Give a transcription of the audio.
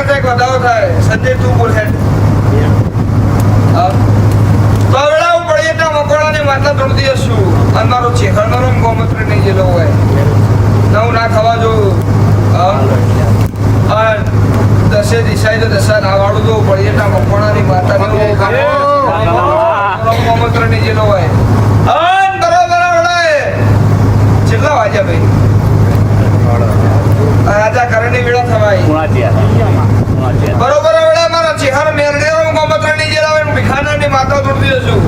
થાય કે વધારો થાય સંજય તું બોલ હે તો વેળા પડીએ તો મકોડાની માતા તોડી દઈશું અને મારો ચેહરનો રંગ ગોમૂત્ર નહીં જેલો હોય નવું ના ખાવા જો દસે દિશાએ તો દશા નાવાળું તો પડીએ તો મકોડાની માતા ગોમૂત્ર નહીં જેલો હોય કેટલા વાગ્યા ભાઈ રાજા કરણી વેળા થવાય બરોબર વેળા મારા ચેહર મેરડે ગોમૂત્ર નહીં જેલા ભિખારની માતા તોડી દઈશું